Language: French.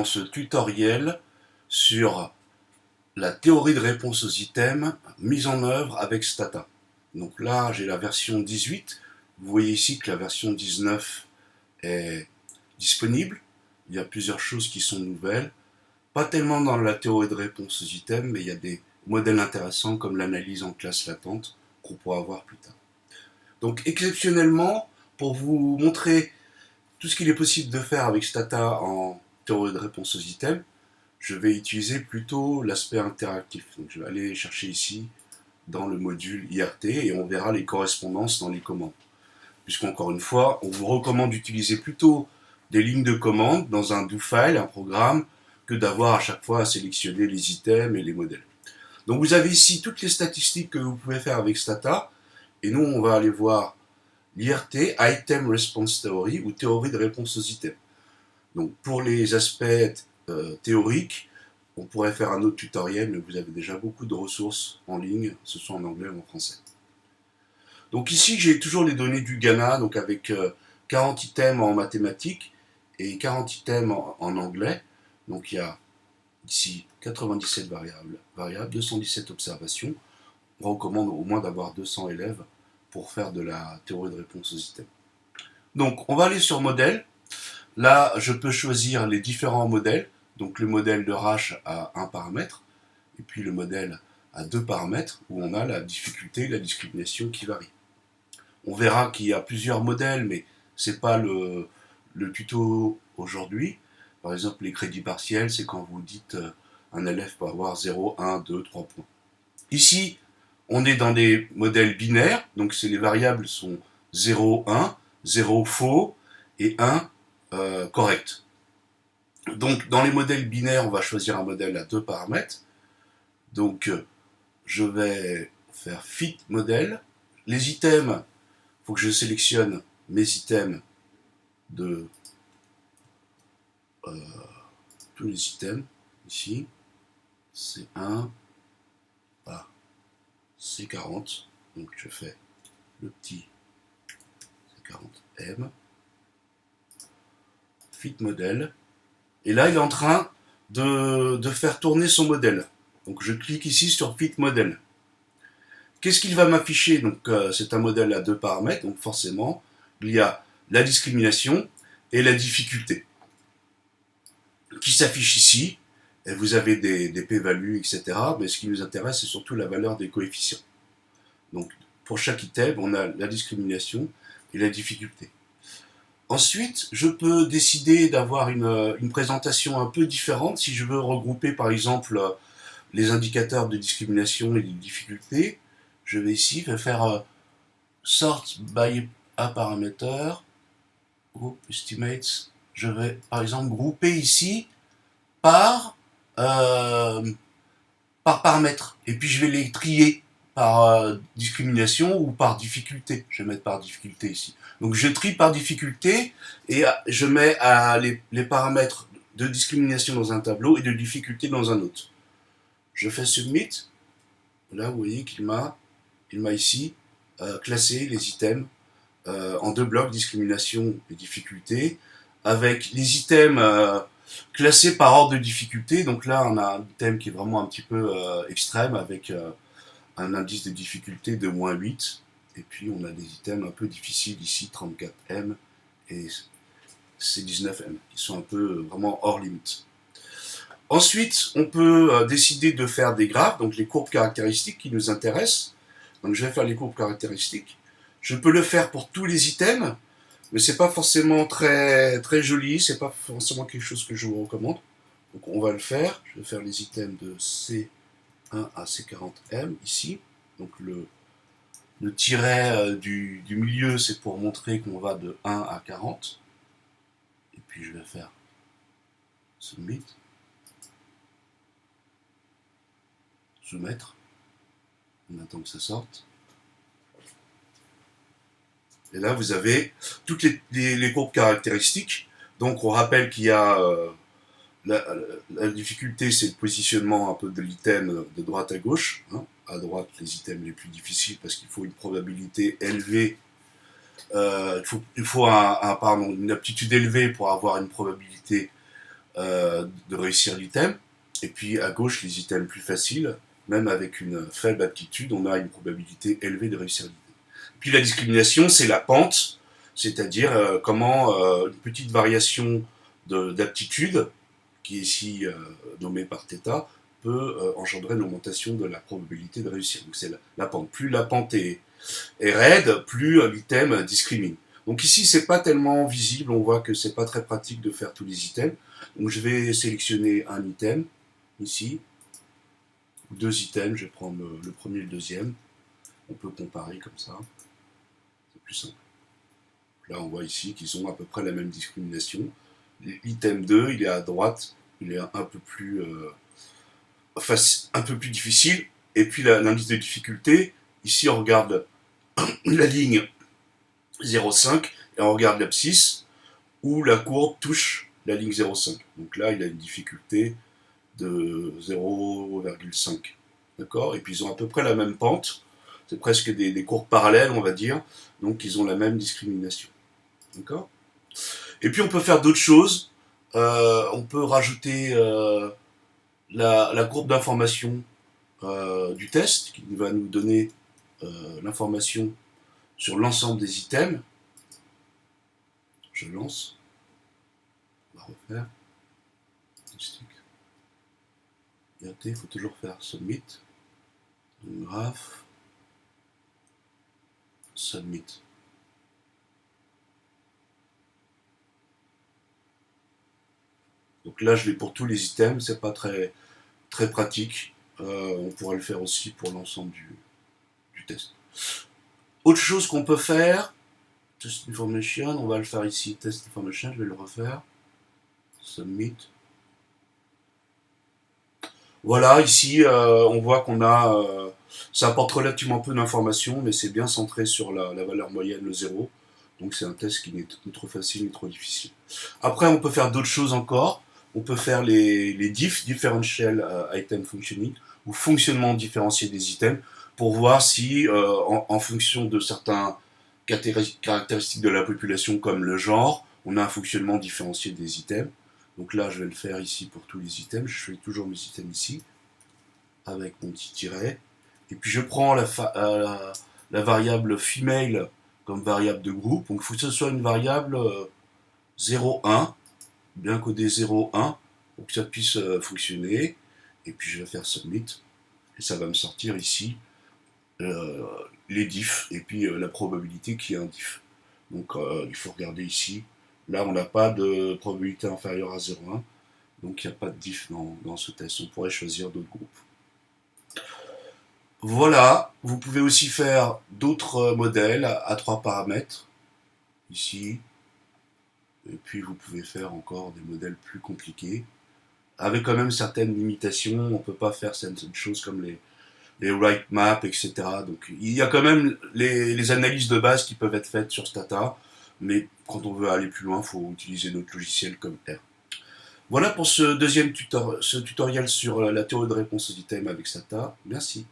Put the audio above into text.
Dans ce tutoriel sur la théorie de réponse aux items mise en œuvre avec Stata. Donc là, j'ai la version 18. Vous voyez ici que la version 19 est disponible. Il y a plusieurs choses qui sont nouvelles. Pas tellement dans la théorie de réponse aux items, mais il y a des modèles intéressants comme l'analyse en classe latente qu'on pourra voir plus tard. Donc exceptionnellement, pour vous montrer tout ce qu'il est possible de faire avec Stata en théorie de réponse aux items, je vais utiliser plutôt l'aspect interactif. Donc je vais aller chercher ici dans le module IRT et on verra les correspondances dans les commandes. Puisqu'encore une fois, on vous recommande d'utiliser plutôt des lignes de commande dans un do-file, un programme, que d'avoir à chaque fois à sélectionner les items et les modèles. Donc vous avez ici toutes les statistiques que vous pouvez faire avec Stata, et nous on va aller voir l'IRT, Item Response Theory, ou théorie de réponse aux items. Donc pour les aspects théoriques, on pourrait faire un autre tutoriel, mais vous avez déjà beaucoup de ressources en ligne, ce soit en anglais ou en français. Donc ici, j'ai toujours les données du Ghana, donc avec 40 items en mathématiques et 40 items en anglais. Donc il y a ici 97 variables, 217 observations. On recommande au moins d'avoir 200 élèves pour faire de la théorie de réponse aux items. Donc on va aller sur modèle. Là, je peux choisir les différents modèles. Donc le modèle de Rasch a un paramètre, et puis le modèle a deux paramètres, où on a la difficulté et la discrimination qui varient. On verra qu'il y a plusieurs modèles, mais ce n'est pas le tuto aujourd'hui. Par exemple, les crédits partiels, c'est quand vous dites un élève peut avoir 0, 1, 2, 3 points. Ici, on est dans des modèles binaires, donc les variables sont 0, 1, 0 faux et 1 correct. Donc dans les modèles binaires, on va choisir un modèle à deux paramètres. Donc je vais faire fit modèle. Les items, il faut que je sélectionne mes items de tous les items ici. C1 à C40. Donc je fais le petit C40M. Fit modèle. Et là, il est en train de faire tourner son modèle. Donc je clique ici sur Fit Model. Qu'est-ce qu'il va m'afficher? Donc c'est un modèle à deux paramètres, donc forcément, il y a la discrimination et la difficulté qui s'affichent ici. Et vous avez des p-values, etc. Mais ce qui nous intéresse, c'est surtout la valeur des coefficients. Donc pour chaque item, on a la discrimination et la difficulté. Ensuite, je peux décider d'avoir une présentation un peu différente si je veux regrouper par exemple les indicateurs de discrimination et de difficulté. Je vais ici faire sort by a parameter, group estimates. Je vais par exemple grouper ici par, par paramètre. Et puis je vais les trier par discrimination ou par difficulté. Je vais mettre par difficulté ici. Donc je trie par difficulté et je mets les paramètres de discrimination dans un tableau et de difficulté dans un autre. Je fais submit. Là, vous voyez qu'il m'a ici classé les items en deux blocs, discrimination et difficulté, avec les items classés par ordre de difficulté. Donc là, on a un item qui est vraiment un petit peu extrême, avec un indice de difficulté de -8. Et puis on a des items un peu difficiles ici, 34M et C19M, qui sont un peu vraiment hors limite. Ensuite, on peut décider de faire des graphes, donc les courbes caractéristiques qui nous intéressent. Donc je vais faire les courbes caractéristiques. Je peux le faire pour tous les items, mais c'est pas forcément très joli, c'est pas forcément quelque chose que je vous recommande. Donc on va le faire. Je vais faire les items de C1 à C40M ici. Donc le tiret du milieu, c'est pour montrer qu'on va de 1 à 40. Et puis je vais faire submit. Soumettre. On attend que ça sorte. Et là, vous avez toutes les courbes caractéristiques. Donc, on rappelle qu'il y a la difficulté, c'est le positionnement un peu de l'item de droite à gauche. Hein. À droite, les items les plus difficiles parce qu'il faut une probabilité élevée. Il faut une aptitude élevée pour avoir une probabilité de réussir l'item. Et puis à gauche, les items plus faciles, même avec une faible aptitude, on a une probabilité élevée de réussir l'item. Puis la discrimination, c'est la pente, c'est-à-dire comment une petite variation d'aptitude, qui est ici nommée par θ, peut engendrer une augmentation de la probabilité de réussir. Donc c'est la pente. Plus la pente est raide, plus l'item discrimine. Donc ici, c'est pas tellement visible, on voit que c'est pas très pratique de faire tous les items. Donc je vais sélectionner un item, ici, deux items, je vais prendre le premier et le deuxième. On peut comparer comme ça, c'est plus simple. Là, on voit ici qu'ils ont à peu près la même discrimination. L'item 2, il est à droite, il est un peu plus, un peu plus difficile. Et puis l'indice de difficulté, ici on regarde la ligne 0,5 et on regarde l'abscisse où la courbe touche la ligne 0,5. Donc là, il a une difficulté de 0,5. D'accord. Et puis ils ont à peu près la même pente. C'est presque des courbes parallèles, on va dire. Donc ils ont la même discrimination. D'accord. Et puis on peut faire d'autres choses. On peut rajouter la courbe d'information du test qui va nous donner l'information sur l'ensemble des items. Je lance. On va refaire. Regardez, il faut toujours faire submit. Donc, graph. Submit. Donc là, je l'ai pour tous les items, c'est pas très, très pratique. On pourra le faire aussi pour l'ensemble du test. Autre chose qu'on peut faire, test information, on va le faire ici, test information, je vais le refaire. Submit. Voilà, ici, on voit qu'on a, ça apporte relativement peu d'informations, mais c'est bien centré sur la valeur moyenne, le 0. Donc c'est un test qui n'est ni trop facile ni trop difficile. Après, on peut faire d'autres choses encore. On peut faire les diff, differential item functioning, ou fonctionnement différencié des items, pour voir si, en fonction de certaines caractéristiques de la population, comme le genre, on a un fonctionnement différencié des items. Donc là, je vais le faire ici pour tous les items. Je fais toujours mes items ici, avec mon petit tiret. Et puis je prends la variable female comme variable de groupe. Donc il faut que ce soit une variable 0,1, bien codé 0,1, pour que ça puisse fonctionner. Et puis je vais faire submit. Et ça va me sortir ici les diffs et puis la probabilité qu'il y ait un diff. Donc il faut regarder ici. Là, on n'a pas de probabilité inférieure à 0,1. Donc il n'y a pas de diff dans ce test. On pourrait choisir d'autres groupes. Voilà, vous pouvez aussi faire d'autres modèles à 3 paramètres, ici, et puis vous pouvez faire encore des modèles plus compliqués, avec quand même certaines limitations. On ne peut pas faire certaines choses comme les right maps, etc. Donc il y a quand même les analyses de base qui peuvent être faites sur Stata, mais quand on veut aller plus loin, il faut utiliser d'autres logiciels comme R. Voilà pour ce deuxième tutoriel sur la théorie de réponse aux items avec Stata. Merci.